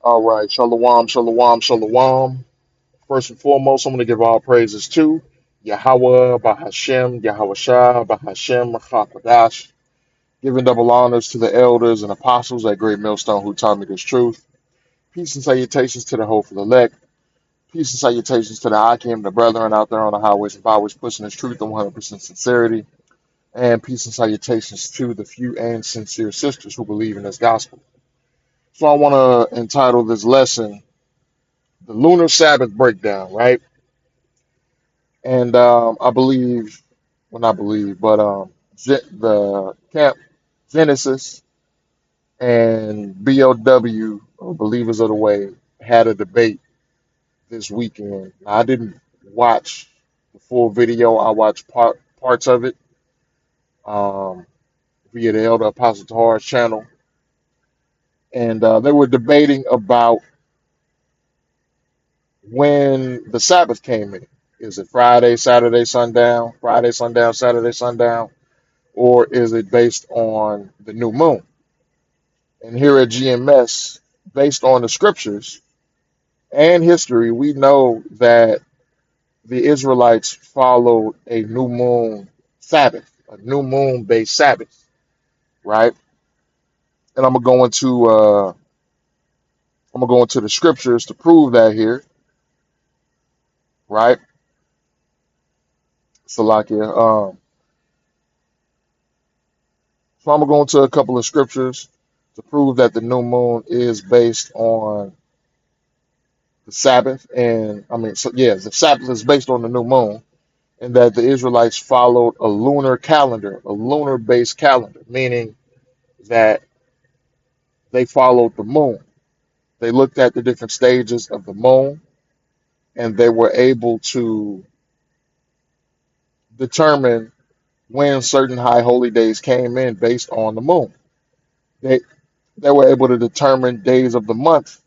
All right, shalom, shalom, shalom. First and foremost, I'm going to give all praises to Yahweh, Bahashem, Yahweh Shah, Bahashem, Chakadash, giving double honors to the elders and apostles at Great Millstone who taught me this truth. Peace and salutations to the hopeful elect. Peace and salutations to the Hakim, the brethren out there on the highways and byways pushing this truth in 100% sincerity. And peace and salutations to the few and sincere sisters who believe in this gospel. So I want to entitle this lesson the Lunar Sabbath Breakdown, right? And I believe, well, not believe, but the camp Genesis and BOW, or Believers of the Way, had a debate this weekend. Now, I didn't watch the full video. I watched parts of it um, via the Elder Apostle Tahar's channel, and they were debating about when the Sabbath came in. Is it Friday, Saturday, sundown, Friday, sundown, Saturday, sundown? Or is it based on the new moon? And here at GMS, based on the scriptures and history, we know that the Israelites followed a new moon Sabbath, a new moon based Sabbath, right? And I'm gonna go into the scriptures to prove that here, right? Salakia. So I'm gonna go into a couple of scriptures to prove that the new moon is based on the Sabbath, and I mean, so yeah, the Sabbath is based on the new moon, and that the Israelites followed a lunar calendar, a lunar based calendar, meaning that they followed the moon. They looked at the different stages of the moon, and they were able to determine when certain high holy days came in based on the moon. They they were able to determine days of the month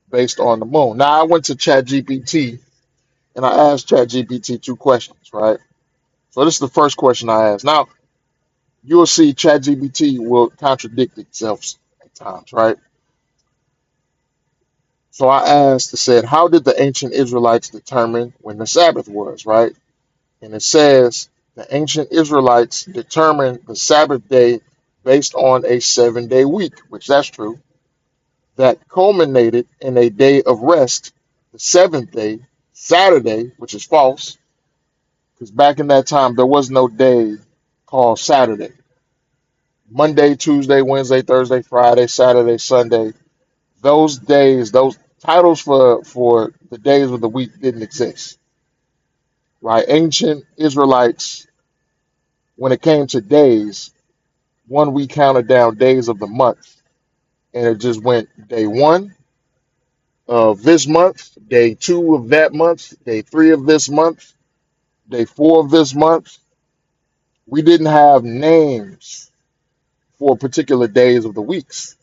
based on the moon. Now I went to ChatGPT and I asked ChatGPT two questions, right? So this is the first question I asked. Now you'll see ChatGPT will contradict itself at times, right? So I asked, it said, how did the ancient Israelites determine when the Sabbath was, right? And it says the ancient Israelites determined the Sabbath day based on a 7 day week, which that's true, that culminated in a day of rest, the seventh day, Saturday, which is false, because back in that time there was no day called Saturday. Monday, Tuesday, Wednesday, Thursday, Friday, Saturday, Sunday, those days, those titles for the days of the week didn't exist, right? Ancient Israelites, when it came to days, one we counted down days of the month, and it just went day one of this month, day two of that month, day three of this month, day four of this month. We didn't have names for particular days of the weeks.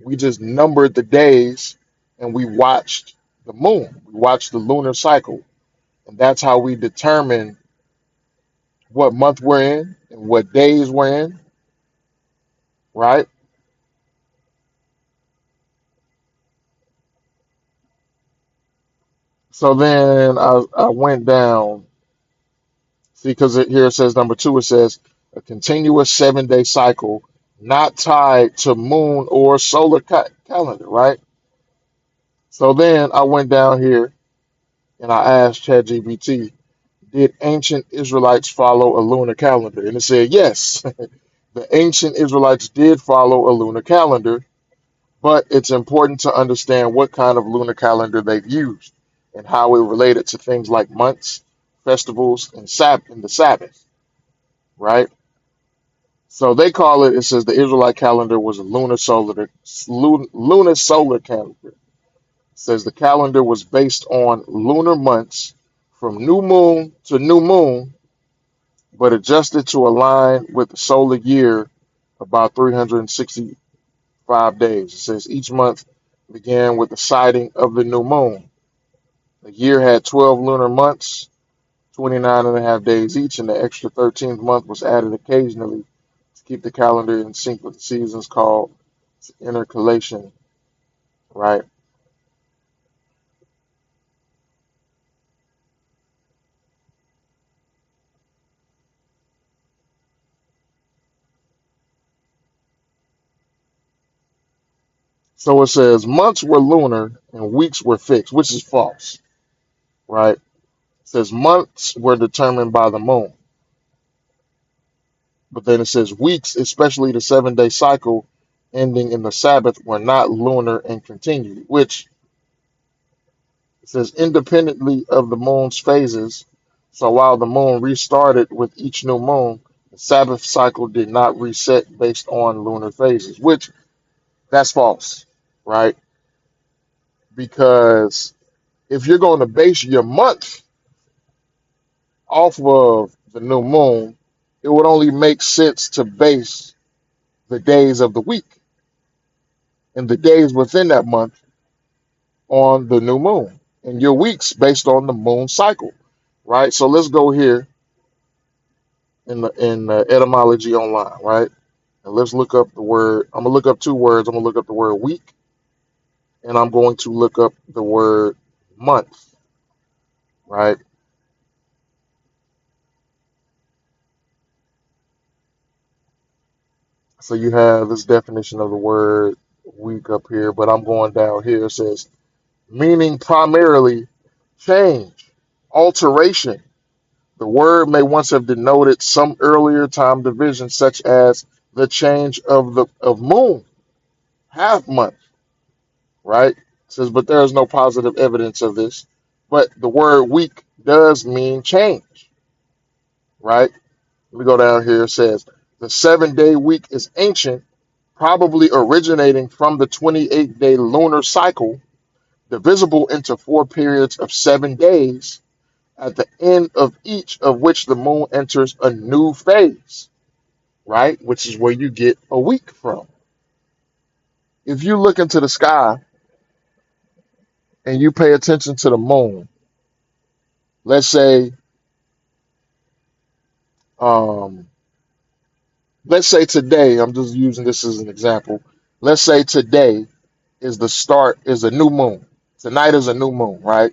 We just numbered the days and we watched the moon. We watched the lunar cycle. And that's how we determine what month we're in and what days we're in, right? So then I went down, see, because here it says number two, it says a continuous 7 day cycle not tied to moon or solar calendar, right? So then I went down here and I asked ChatGPT, did ancient Israelites follow a lunar calendar? And it said yes. The ancient Israelites did follow a lunar calendar, but it's important to understand what kind of lunar calendar they've used and how it related to things like months, festivals, and the Sabbath, right? So they call it, it says the Israelite calendar was a lunar solar calendar. It says the calendar was based on lunar months from new moon to new moon, but adjusted to align with the solar year about 365 days. It says each month began with the sighting of the new moon. The year had 12 lunar months, 29 and a half days each, and the extra 13th month was added occasionally to keep the calendar in sync with the seasons called intercalation, right? So it says months were lunar and weeks were fixed, which is false, right? It says months were determined by the moon, but then it says weeks, especially the 7 day cycle ending in the Sabbath, were not lunar and continued, which it says independently of the moon's phases. So while the moon restarted with each new moon, the Sabbath cycle did not reset based on lunar phases, which that's false, right? Because if you're going to base your month off of the new moon, it would only make sense to base the days of the week and the days within that month on the new moon and your weeks based on the moon cycle, right? So let's go here in etymology online, right? And let's look up the word. I'm gonna look up two words. I'm gonna look up the word week, and I'm going to look up the word month, right? So you have this definition of the word week up here, but I'm going down here. It says meaning primarily change, alteration. The word may once have denoted some earlier time division, such as the change of moon, half month, right? It says, but there is no positive evidence of this. But the word week does mean change, right? Let me go down here. It says the 7 day week is ancient, probably originating from the 28-day lunar cycle, divisible into four periods of 7 days, at the end of each of which the moon enters a new phase, right? Which is where you get a week from. If you look into the sky and you pay attention to the moon, let's say, um, let's say today, I'm just using this as an example. Let's say today is a new moon. Tonight is a new moon, right?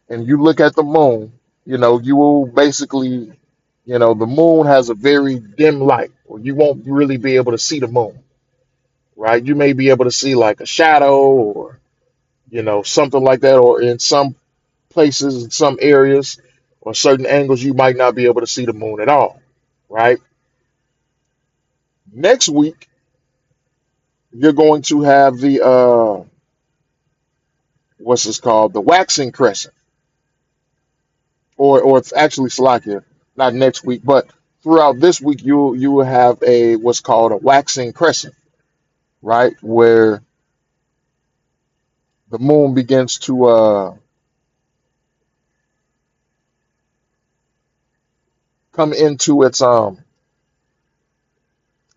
And you look at the moon, you will basically, the moon has a very dim light, or you won't really be able to see the moon, right? You may be able to see like a shadow or, something like that, or in some places, in some areas, or certain angles, you might not be able to see the moon at all, right? Next week, you're going to have what's this called? The waxing crescent, or it's actually Slovakia, not next week, but throughout this week, you will have a what's called a waxing crescent, right? Where the moon begins to come into its um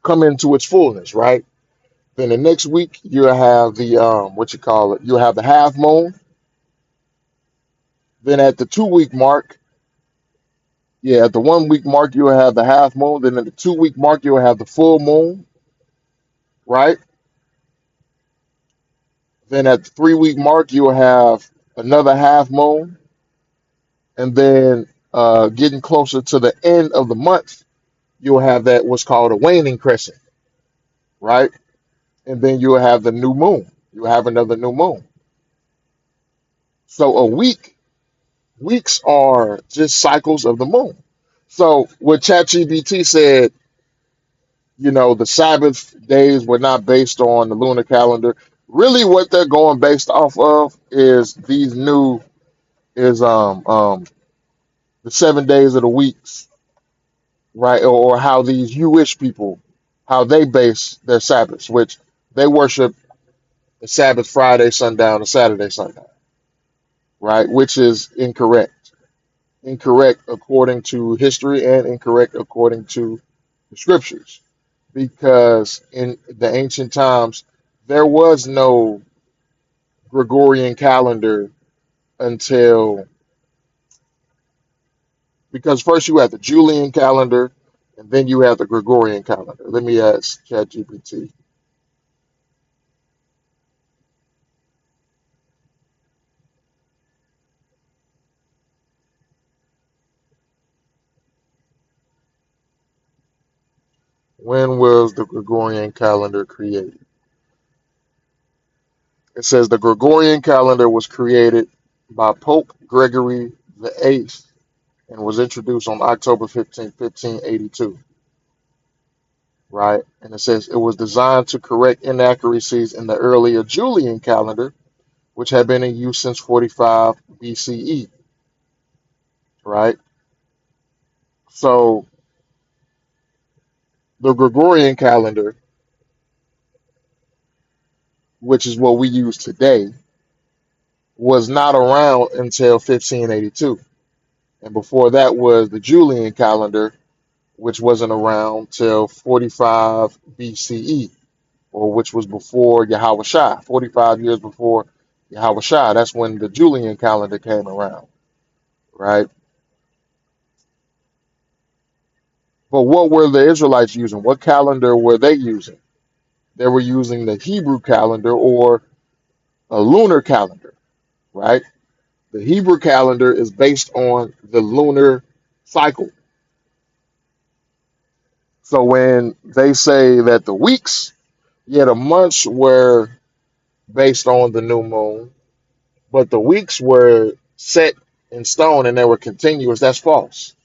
come into its fullness, right? Then the next week you'll have the what you call it, you'll have the half moon. Then at the 2 week mark, yeah, at the 1 week mark you'll have the half moon. Then at the 2 week mark you'll have the full moon, right? Then at the 3 week mark you'll have another half moon, and then getting closer to the end of the month you'll have that what's called a waning crescent, right? And then you'll have the new moon. You'll have another new moon. So weeks are just cycles of the moon. So what ChatGPT said, the Sabbath days were not based on the lunar calendar. Really, what they're going based off of is these new is the 7 days of the weeks, right? Or how these Jewish people, how they base their Sabbaths, which they worship the Sabbath Friday sundown to Saturday sundown, right? Which is incorrect. Incorrect according to history and incorrect according to the scriptures. Because in the ancient times, there was no Gregorian calendar until, because first you had the Julian calendar and then you have the Gregorian calendar. Let me ask ChatGPT. When was the Gregorian calendar created? It says the Gregorian calendar was created by Pope Gregory the Eighth and was introduced on October 15th, 1582, right? And it says it was designed to correct inaccuracies in the earlier Julian calendar, which had been in use since 45 BCE, right? So the Gregorian calendar, which is what we use today, was not around until 1582. And before that was the Julian calendar, which wasn't around till 45 BCE, or which was before Yahweh Shah, 45 years before Yahweh Shah. That's when the Julian calendar came around, right? But what were the Israelites using? What calendar were they using? They were using the Hebrew calendar or a lunar calendar, right? The Hebrew calendar is based on the lunar cycle. So when they say that the weeks, yeah, the months were based on the new moon, but the weeks were set in stone and they were continuous. That's false.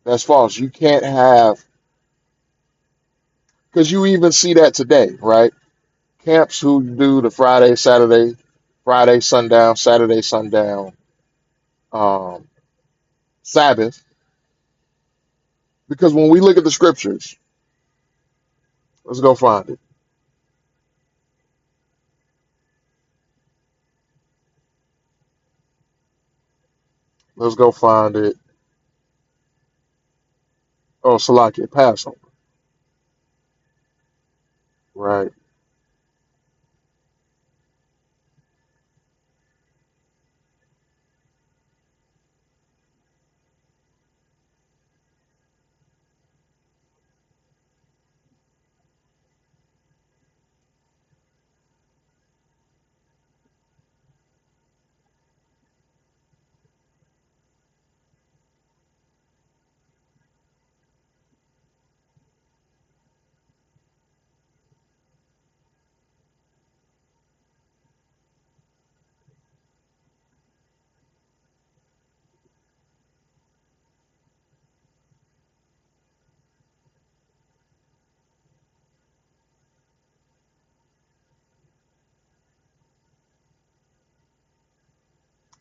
That's false. You can't have, because you even see that today, right? Camps who do the Friday sundown, Saturday sundown, um, Sabbath. Because when we look at the scriptures, let's go find it. Let's go find it. Oh, Salakia, Passover, right?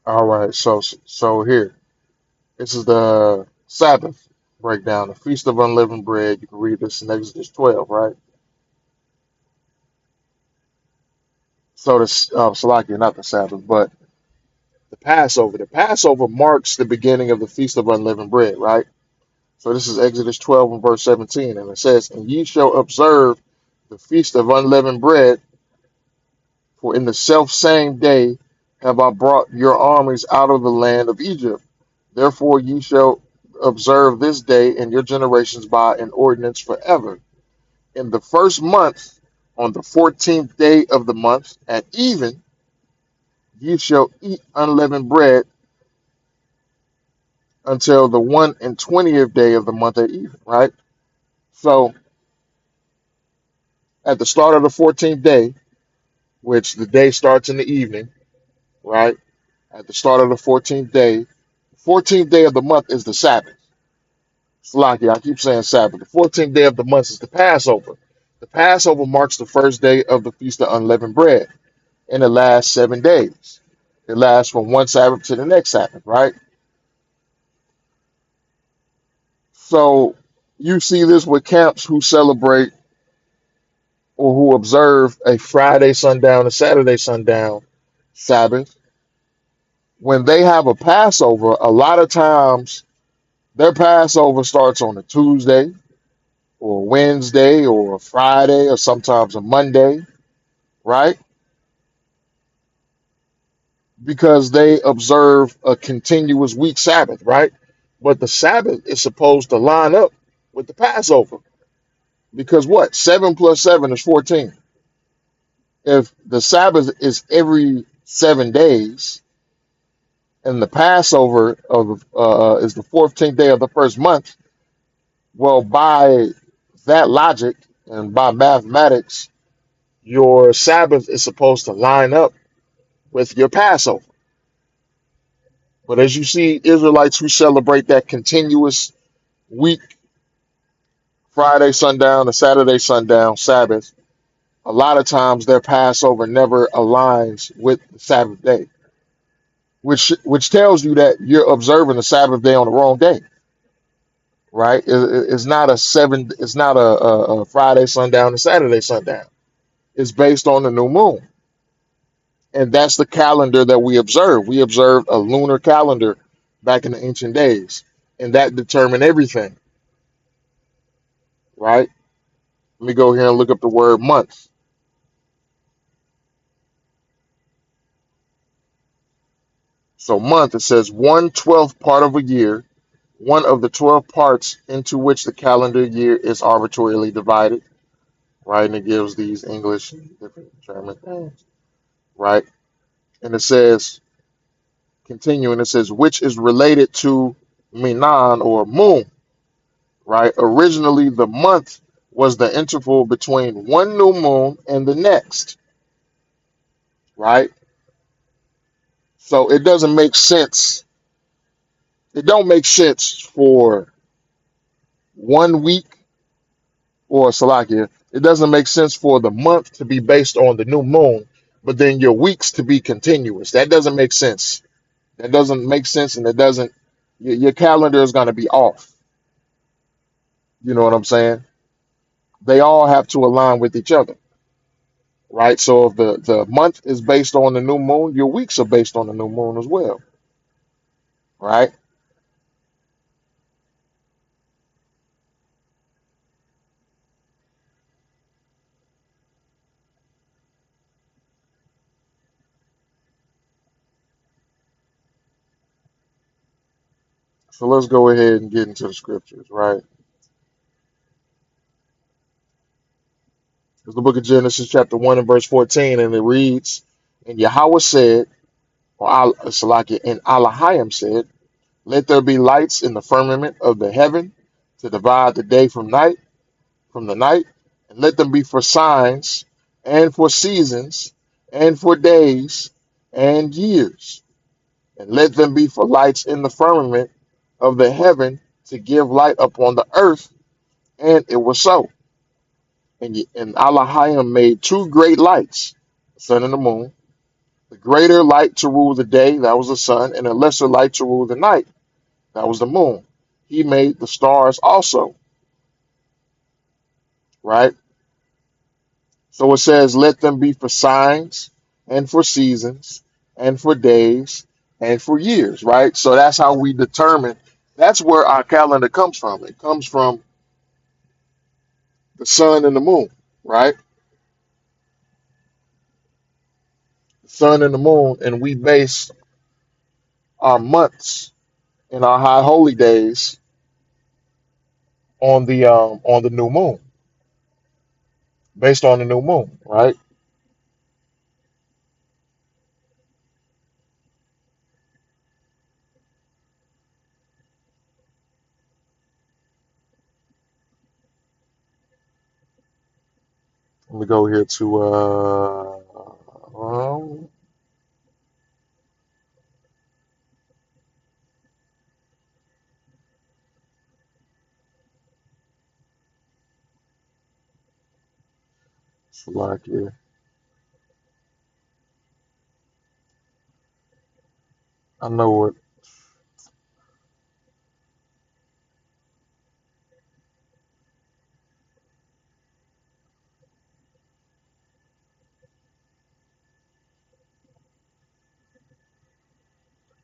All right. So here, this is the Sabbath breakdown, the Feast of Unleavened Bread. You can read this in Exodus 12, right? So this, Salakia, not the Sabbath, but the Passover. The Passover marks the beginning of the Feast of Unleavened Bread, right? So this is Exodus 12 and verse 17, and it says, "And ye shall observe the Feast of Unleavened Bread, for in the self same day have I brought your armies out of the land of Egypt. Therefore ye shall observe this day in your generations by an ordinance forever. In the first month, on the 14th day of the month, at even, ye shall eat unleavened bread until the 1 and 20th day of the month at even," right? So at the start of the 14th day, which the day starts in the evening, right? At the start of the 14th day of the month is the Sabbath. Slaki, I keep saying Sabbath. The 14th day of the month is the Passover. The Passover marks the first day of the Feast of Unleavened Bread, and it lasts 7 days. It lasts from one Sabbath to the next Sabbath, right? So you see this with camps who celebrate or who observe a Friday sundown, a Saturday sundown Sabbath. When they have a Passover, a lot of times their Passover starts on a Tuesday or a Wednesday or a Friday or sometimes a Monday, right? Because they observe a continuous week Sabbath, right? But the Sabbath is supposed to line up with the Passover because what? 7 plus 7 is 14. If the Sabbath is every 7 days and the Passover is the 14th day of the first month, well, by that logic and by mathematics, your Sabbath is supposed to line up with your Passover. But as you see, Israelites who celebrate that continuous week, Friday sundown to Saturday sundown, Sabbath, a lot of times their Passover never aligns with the Sabbath day, which tells you that you're observing the Sabbath day on the wrong day, right? It's not a seven. It's not a Friday sundown to Saturday sundown. It's based on the new moon, and that's the calendar that we observe. We observed a lunar calendar back in the ancient days, and that determined everything, right? Let me go here and look up the word month. So month, it says 1/12 part of a year, one of the 12 parts into which the calendar year is arbitrarily divided, right? And it gives these English and different German things, right? And it says, continuing, it says, which is related to Minan or moon, right? Originally, the month was the interval between one new moon and the next, right? So it doesn't make sense. It don't make sense for 1 week or Salakia. It doesn't make sense for the month to be based on the new moon, but then your weeks to be continuous. That doesn't make sense. That doesn't make sense, and it doesn't. Your calendar is going to be off. You know what I'm saying? They all have to align with each other, right? So if the month is based on the new moon, your weeks are based on the new moon as well, right? So let's go ahead and get into the scriptures, right? It's the book of Genesis, chapter 1 and verse 14, and it reads, and Yahweh said, or Salakia, and Alahayim said, let there be lights in the firmament of the heaven to divide the day from the night, and let them be for signs and for seasons and for days and years, and let them be for lights in the firmament of the heaven to give light upon the earth. And it was so. And Alahayim made two great lights, the sun and the moon, the greater light to rule the day, that was the sun, and a lesser light to rule the night, that was the moon. He made the stars also, right? So it says, let them be for signs and for seasons and for days and for years, right? So that's how we determine, that's where our calendar comes from. It comes from the sun and the moon, right? The sun and the moon, and we base our months and our high holy days on the new moon, based on the new moon, right? Let me go here to Slovakia. I know what.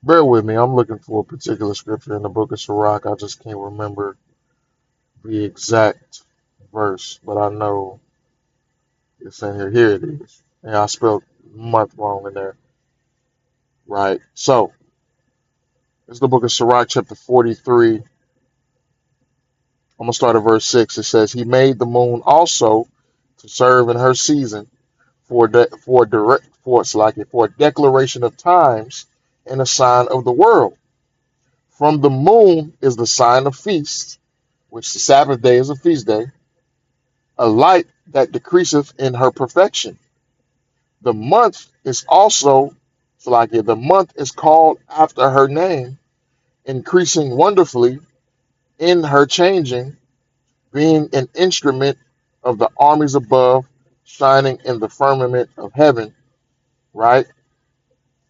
Bear with me. I'm looking for a particular scripture in the book of Sirach. I just can't remember the exact verse, but I know it's in here. Here it is. And I spelled month wrong in there. Right. So it's the book of Sirach, chapter 43. I'm gonna start at verse 6. It says, he made the moon also to serve in her season for it's like it for a declaration of times and a sign of the world. From the moon is the sign of feast, which the Sabbath day is a feast day, a light that decreaseth in her perfection. The month is also, so like the month is called after her name, increasing wonderfully in her changing, being an instrument of the armies above, shining in the firmament of heaven, right?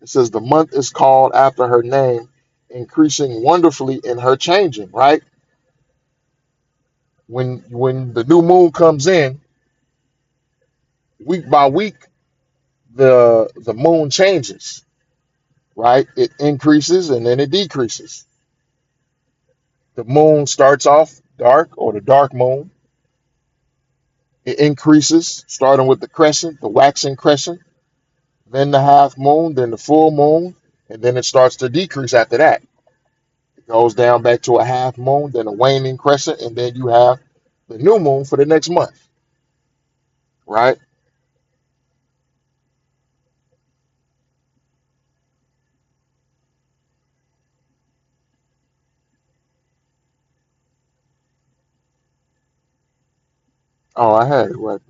It says the month is called after her name, increasing wonderfully in her changing, right? When the new moon comes in, week by week, the moon changes, right? It increases and then it decreases. The moon starts off dark or the dark moon. It increases, starting with the crescent, the waxing crescent, then the half moon, then the full moon, and then it starts to decrease after that. It goes down back to a half moon, then a waning crescent, and then you have the new moon for the next month, right? Oh, I had it right.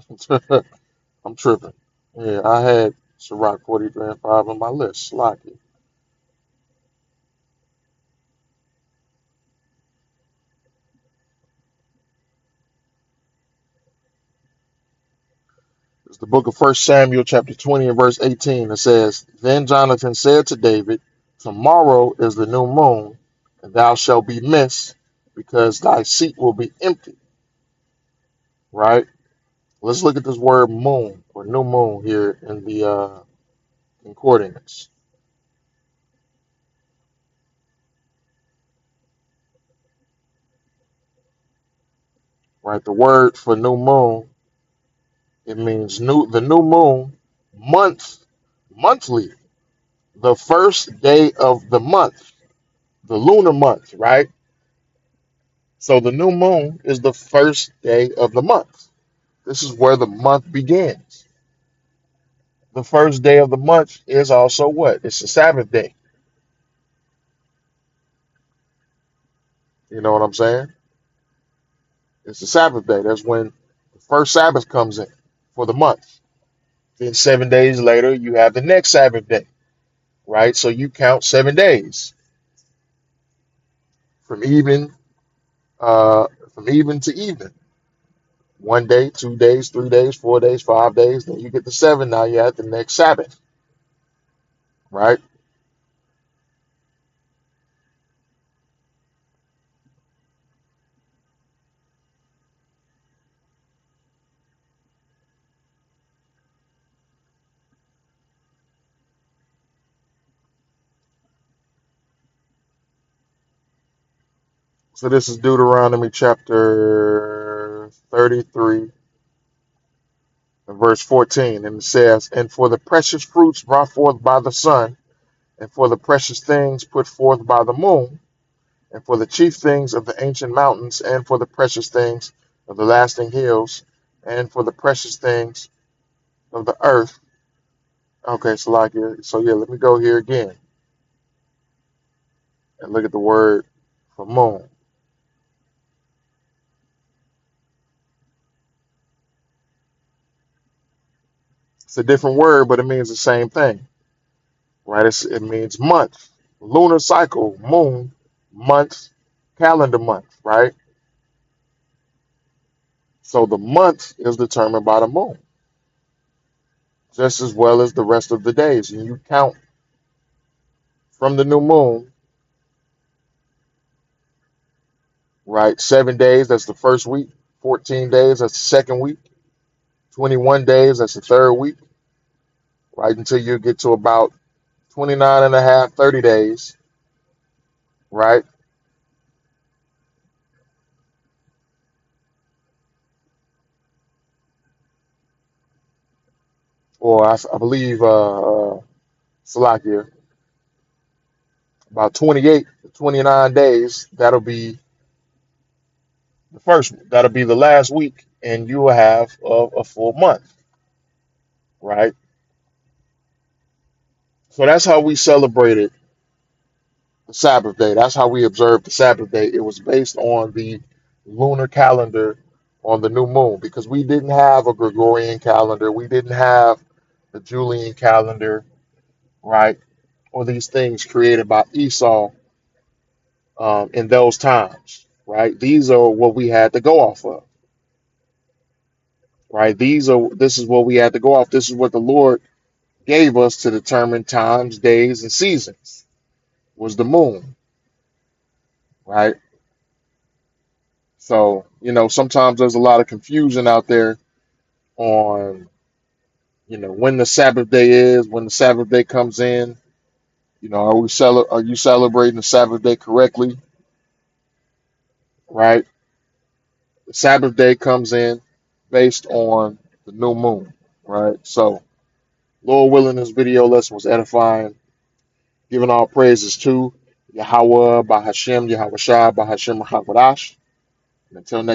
I'm tripping. Yeah, I had Ciroc 43 and 5 on my list. Slocky. It's the book of First Samuel, chapter 20, and verse 18. It says, Then Jonathan said to David, Tomorrow is the new moon, and thou shalt be missed, because thy seat will be empty. Right? Let's look at this word moon or new moon here in the concordance. Right? The word for new moon, it means the new moon, month, monthly, the first day of the month, the lunar month, right? So the new moon is the first day of the month. This is where the month begins. The first day of the month is also what? It's a Sabbath day. You know what I'm saying? It's a Sabbath day. That's when the first Sabbath comes in for the month. Then 7 days later, you have the next Sabbath day, right? So you count 7 days from even uh, from even to even. 1 day, 2 days, 3 days, 4 days, 5 days. Then you get to seven. Now you have the next Sabbath, right? So this is Deuteronomy chapter 33 and verse 14. And it says, And for the precious fruits brought forth by the sun, and for the precious things put forth by the moon, and for the chief things of the ancient mountains, and for the precious things of the lasting hills, and for the precious things of the earth. Okay, so yeah, let me go here again and look at the word for moon. It's a different word, but it means the same thing, right? It means month, lunar cycle, moon, month, calendar month, right? So the month is determined by the moon, just as well as the rest of the days. And you count from the new moon, right? 7 days, that's the first week. 14 days, that's the second week. 21 days, that's the third week, right? Until you get to about 29 and a half, 30 days, right? Or I believe, Salakia, about 28 to 29 days, that'll be the last week, and you will have a full month, right? So that's how we celebrated the Sabbath day. That's how we observed the Sabbath day. It was based on the lunar calendar on the new moon, because we didn't have a Gregorian calendar, we didn't have the Julian calendar, right? Or these things created by Esau in those times, right? These are what we had to go off of, right? This is what we had to go off. This is what the Lord gave us to determine times, days, and seasons was the moon, right? So, sometimes there's a lot of confusion out there on, when the Sabbath day is, when the Sabbath day comes in. Are you celebrating the Sabbath day correctly, right? The Sabbath day comes in based on the new moon, right? So, Lord willing, this video lesson was edifying, giving all praises to Yahweh, Bahashem, Yahweh Shai, Bahashem, Mahawadash. And until next